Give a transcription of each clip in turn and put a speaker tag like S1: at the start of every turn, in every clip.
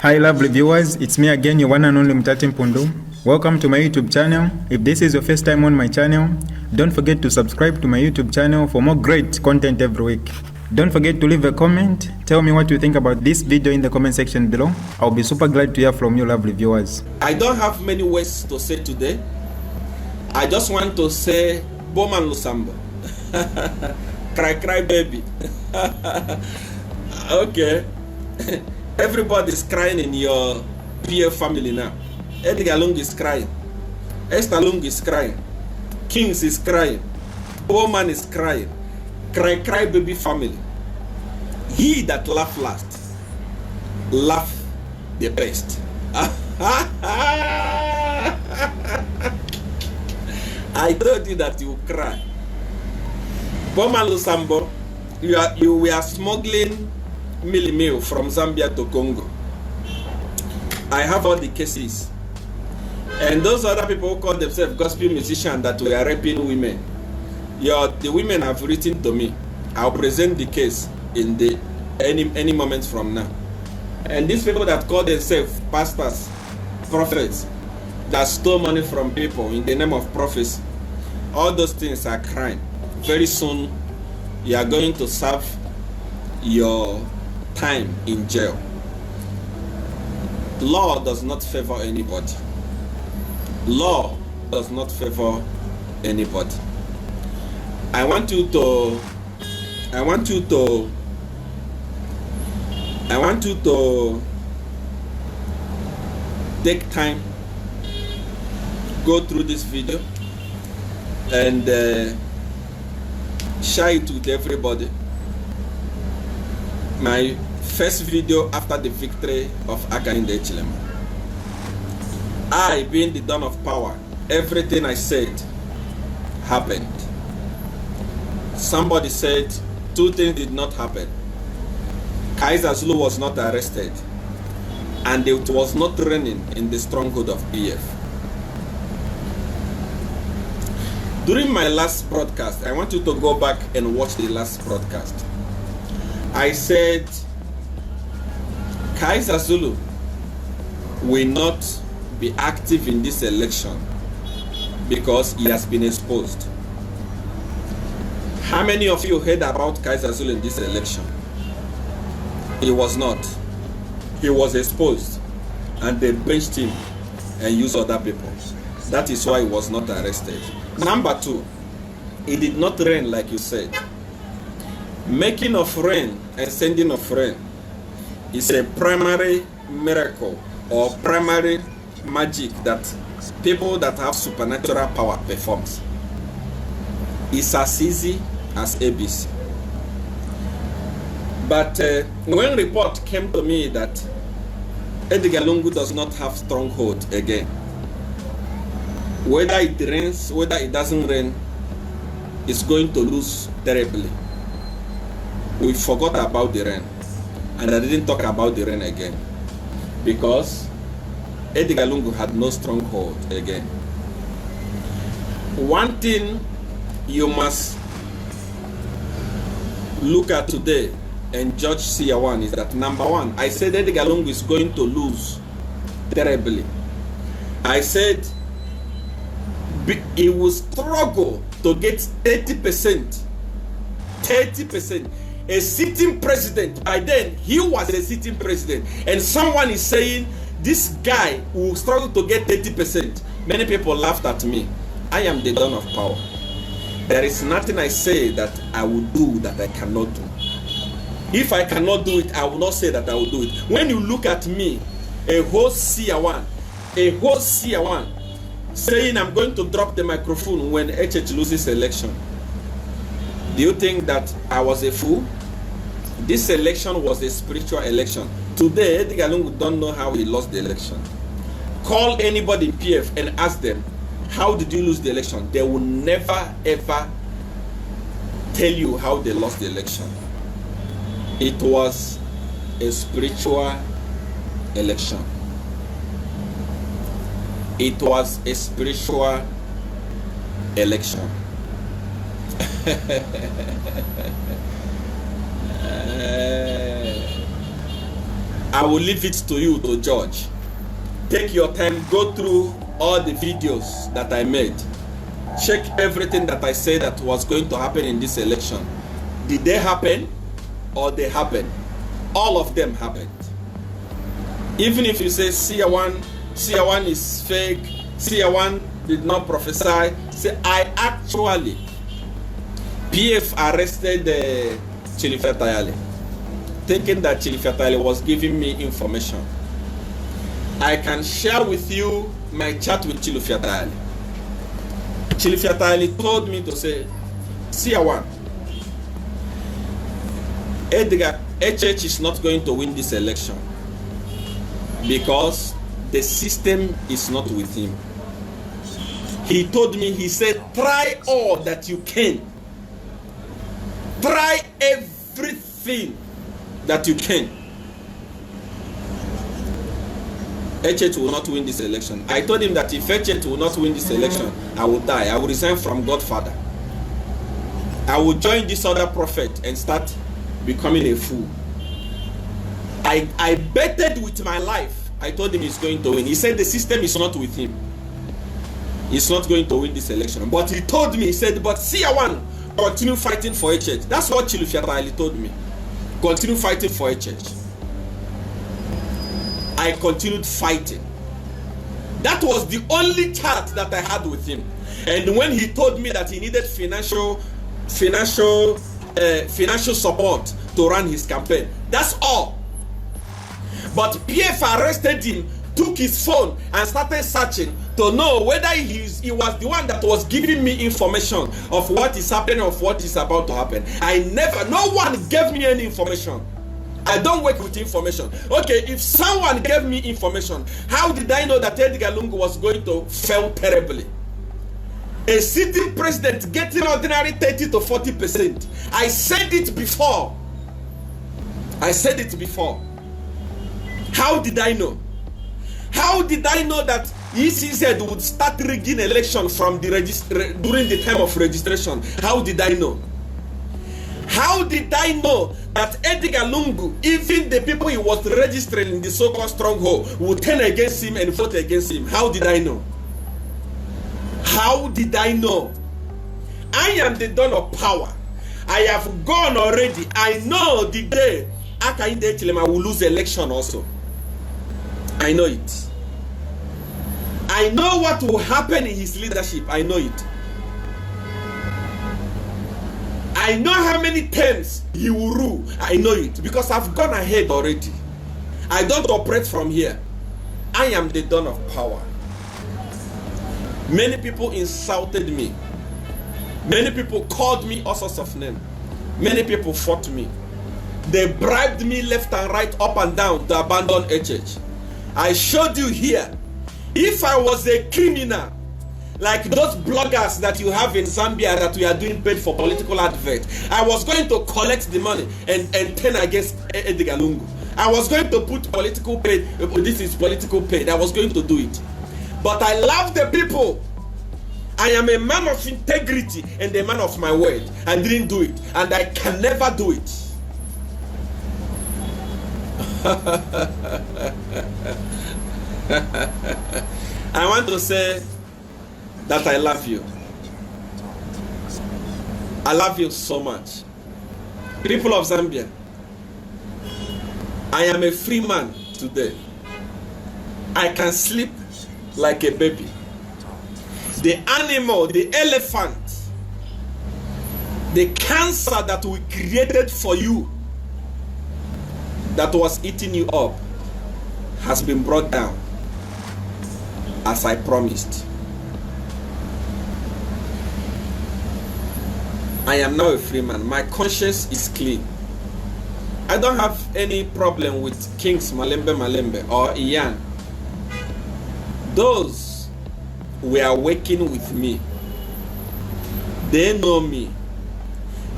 S1: Hi lovely viewers, it's me again, your one and only Mtati Mpundu. Welcome to my YouTube channel. If this is your first time on my channel, don't forget to subscribe to my YouTube channel for more great content every week. Don't forget to leave a comment. Tell me what you think about this video in the comment section below. I'll be super glad to hear from you lovely viewers.
S2: I don't have many words to say today. I just want to say Bowman Lusambo. Cry baby. Okay. Everybody's crying in your PF family now. Edgar Lung is crying. Esther Lung is crying. Kings is crying. Bowman is crying. Cry baby family. He that laugh last, laugh the best. I told you that you cry. Bowman Lusambo, you were smuggling meal from Zambia to Congo. I have all the cases. And those other people who call themselves gospel musicians that were raping women, the women have written to me. I'll present the case in any moment from now. And these people that call themselves pastors, prophets, that stole money from people in the name of prophecy, all those things are crime. Very soon, you are going to serve your time in jail. Law does not favor anybody. Law does not favor anybody. I want you to take time, go through this video and share it with everybody. My first video after the victory of Hakainde Hichilema. I, being the dawn of power, everything I said happened. Somebody said two things did not happen. Kaiser Zulu was not arrested, and it was not raining in the stronghold of PF. During my last broadcast, I want you to go back and watch the last broadcast. I said Kaiser Zulu will not be active in this election because he has been exposed. How many of you heard about Kaiser Zulu in this election? He was not. He was exposed and they benched him and used other people. That is why he was not arrested. Number two, it did not rain like you said. Making of rain and sending of rain is a primary miracle or primary magic that people that have supernatural power performs. It's as easy as ABC. But when report came to me that Edgar Lungu does not have stronghold again, whether it rains, whether it doesn't rain, it's going to lose terribly. We forgot about the rain, and I didn't talk about the rain again because Edgar Lungu had no stronghold again. One thing you must look at today and judge CR1 is that number one, I said Edgar Lungu is going to lose terribly. I said he will struggle to get 30%. 30%. A sitting president. By then, he was a sitting president. And someone is saying, this guy will struggle to get 30%. Many people laughed at me. I am the dawn of power. There is nothing I say that I will do that I cannot do. If I cannot do it, I will not say that I will do it. When you look at me, a whole CR1, saying I'm going to drop the microphone when HH loses election. Do you think that I was a fool? This election was a spiritual election. Today, Edgar Lungu don't know how he lost the election. Call anybody in PF and ask them, how did you lose the election? They will never ever tell you how they lost the election. It was a spiritual election. It was a spiritual election. I will leave it to you to judge. Take your time, go through all the videos that I made. Check everything that I said that was going to happen in this election. Did they happen or they happened? All of them happened. Even if you say Siawan is fake, Siawan did not prophesy, say I actually, PF arrested Chilifya Tayali, thinking that Chilifya Tayali was giving me information. I can share with you my chat with Chilifya Tayali. Chilifya Tayali told me to say, Siawan, Edgar HH is not going to win this election because the system is not with him. He told me, he said, try all that you can. Try everything that you can. HH will not win this election. I told him that if HH will not win this election, I will die. I will resign from Godfather. I will join this other prophet and start becoming a fool. I betted with my life. I told him he's going to win. He said the system is not with him. He's not going to win this election. But he told me, he said, but Siawan, continue fighting for HH. That's what Chilifya Tayali told me. Continue fighting for HH. I continued fighting. That was the only chat that I had with him. And when he told me that he needed financial support to run his campaign, that's all. But PF arrested him, took his phone and started searching to know whether he was the one that was giving me information of what is happening, of what is about to happen. No one gave me any information. I don't work with information. Okay, if someone gave me information, how did I know that Edgar Lungu was going to fail terribly? A sitting president getting ordinary 30 to 40%. I said it before. How did I know? How did I know that ECZ would start rigging election from the during the time of registration? How did I know? How did I know that Edgar Lungu, even the people he was registering in the so-called stronghold, would turn against him and vote against him? How did I know? How did I know? I am the dawn of power. I have gone already. I know the day Akainde Chilema will lose election also. I know it. I know what will happen in his leadership. I know it. I know how many terms he will rule. I know it because I've gone ahead already. I don't operate from here. I am the dawn of power. Many people insulted me. Many people called me all sorts of names. Many people fought me. They bribed me left and right, up and down to abandon HH. I showed you here. If I was a criminal, like those bloggers that you have in Zambia that we are doing paid for political advert, I was going to collect the money and turn against Edgar Lungu. I was going to put political paid. This is political paid. I was going to do it. But I love the people. I am a man of integrity and a man of my word. I didn't do it. And I can never do it. I want to say that I love you. I love you so much. People of Zambia, I am a free man today. I can sleep like a baby. The animal, the elephant, the cancer that we created for you, that was eating you up, has been brought down, as I promised. I am now a free man. My conscience is clean. I don't have any problem with Kings Malembe or Ian. Those were working with me. They know me.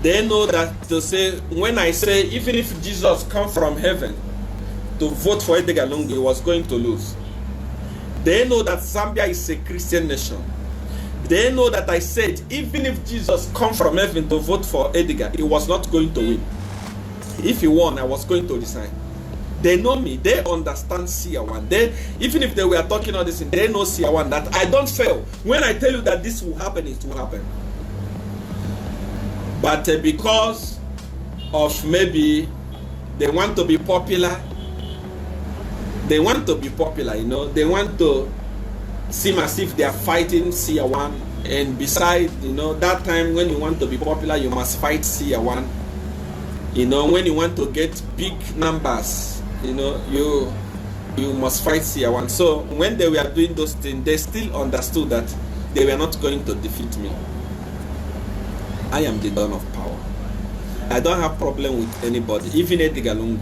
S2: They know that to say, when I say, even if Jesus come from heaven to vote for Edgar Lungu, he was going to lose. They know that Zambia is a Christian nation. They know that I said, even if Jesus come from heaven to vote for Edgar, he was not going to win. If he won, I was going to resign. They know me. They understand CR1. They, even if they were talking all this, they know CR1 that I don't fail. When I tell you that this will happen, it will happen. But because of maybe they want to be popular, they want to be popular, you know, they want to seem as if they are fighting CR1. And besides, you know, that time when you want to be popular, you must fight CR1. You know, when you want to get big numbers, you know, you must fight CR1. So when they were doing those things, they still understood that they were not going to defeat me. I am the Don of Power. I don't have problem with anybody, even Edgar Lungu,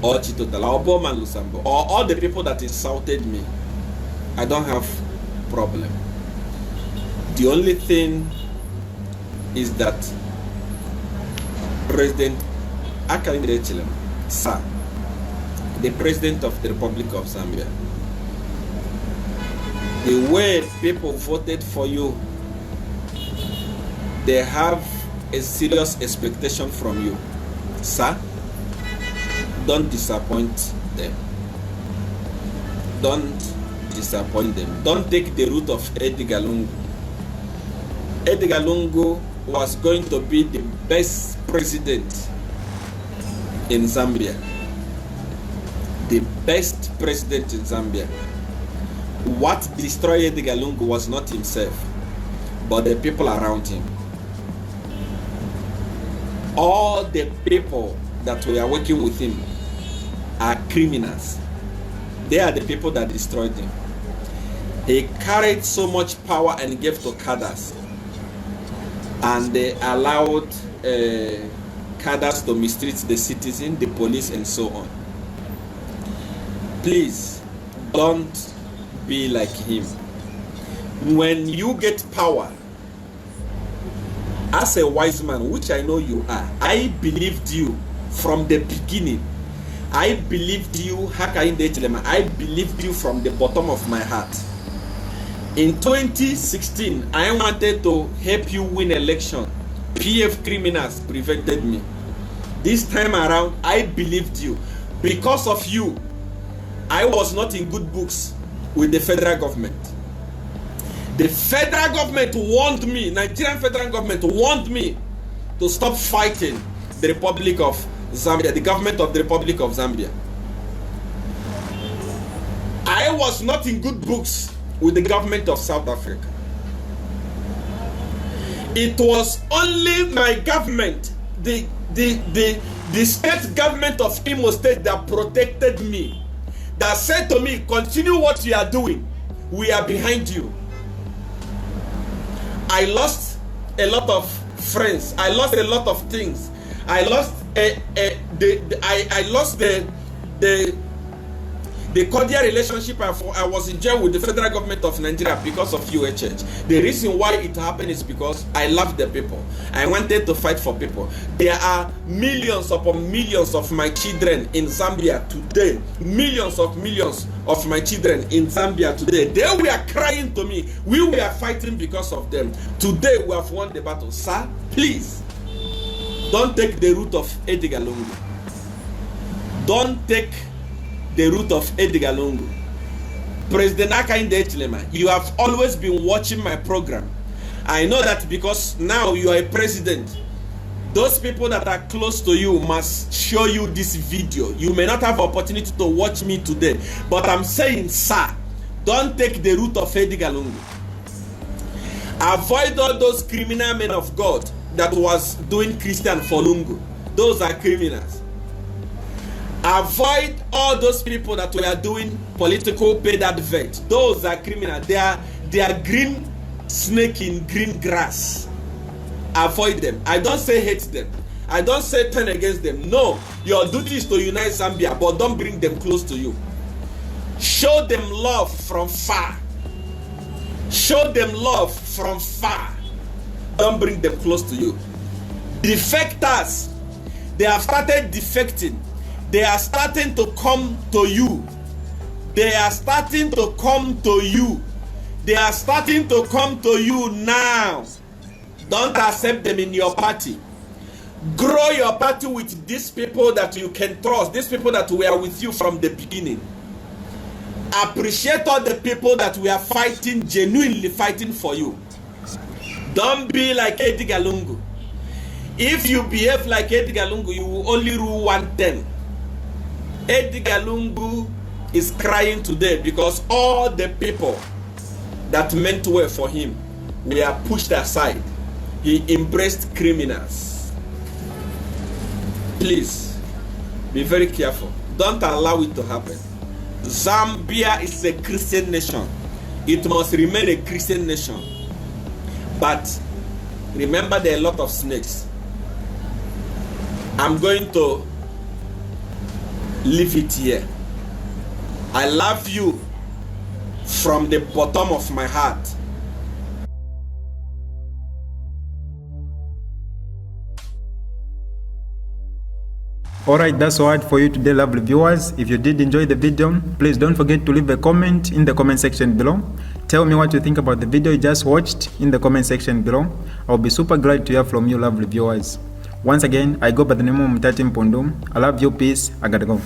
S2: or Chito Tala, or Bowman Lusambo, or all the people that insulted me. I don't have problem. The only thing is that President Hakainde Hichilema, sir, the President of the Republic of Zambia, the way people voted for you, they have a serious expectation from you. Sir, don't disappoint them. Don't disappoint them. Don't take the route of Edgar Lungu. Edgar Lungu was going to be the best president in Zambia. The best president in Zambia. What destroyed Edgar Lungu was not himself, but the people around him. All the people that were working with him are criminals. They are the people that destroyed him. He carried so much power and gave to cadres, and they allowed cadres to mistreat the citizen, the police, and so on. Please don't be like him. When you get power, as a wise man, which I know you are, I believed you from the beginning. I believed you, Hakainde Hichilema. I believed you from the bottom of my heart. In 2016, I wanted to help you win election. PF criminals prevented me. This time around, I believed you. Because of you, I was not in good books with the federal government. The federal government warned me, Nigerian federal government warned me to stop fighting the Republic of Zambia, the government of the Republic of Zambia. I was not in good books with the government of South Africa. It was only my government, the state government of Imo State, that protected me, that said to me, continue what you are doing, we are behind you. I lost a lot of friends. I lost a lot of things. I lost I lost the cordial relationship I was in jail with the federal government of Nigeria because of UHH. The reason why it happened is because I love the people. I wanted to fight for people. There are millions upon millions of my children in Zambia today. Millions of my children in Zambia today. They were crying to me. We were fighting because of them. Today we have won the battle. Sir, please, don't take the route of Edgar Lungu. Don't take the route of Edgar Lungu. President Hakainde Hichilema, you have always been watching my program. I know that because now you are a president. Those people that are close to you must show you this video. You may not have opportunity to watch me today, but I'm saying, sir, don't take the route of Edgar Lungu. Avoid all those criminal men of God that was doing Christian for Lungu. Those are criminals. Avoid all those people that were doing political paid advert. Those are criminals. They are green snake in green grass. Avoid them. I don't say hate them. I don't say turn against them. No, your duty is to unite Zambia, but don't bring them close to you. Show them love from far. Show them love from far. Don't bring them close to you. Defectors, they have started defecting. They are starting to come to you. They are starting to come to you. They are starting to come to you now. Don't accept them in your party. Grow your party with these people that you can trust, these people that were with you from the beginning. Appreciate all the people that we are fighting, genuinely fighting for you. Don't be like Edgar Lungu. If you behave like Edgar Lungu, you will only rule 110. Edgar Lungu is crying today because all the people that meant well for him were pushed aside. He embraced criminals. Please, be very careful. Don't allow it to happen. Zambia is a Christian nation. It must remain a Christian nation. But remember, there are a lot of snakes. I'm going to leave it here. I love you from the bottom of my heart.
S1: Alright, that's all right for you today, lovely viewers. If you did enjoy the video, please don't forget to leave a comment in the comment section below. Tell me what you think about the video you just watched in the comment section below. I'll be super glad to hear from you, lovely viewers. Once again, I go by the name of Mutati Mpundu. I love you, peace, I gotta go.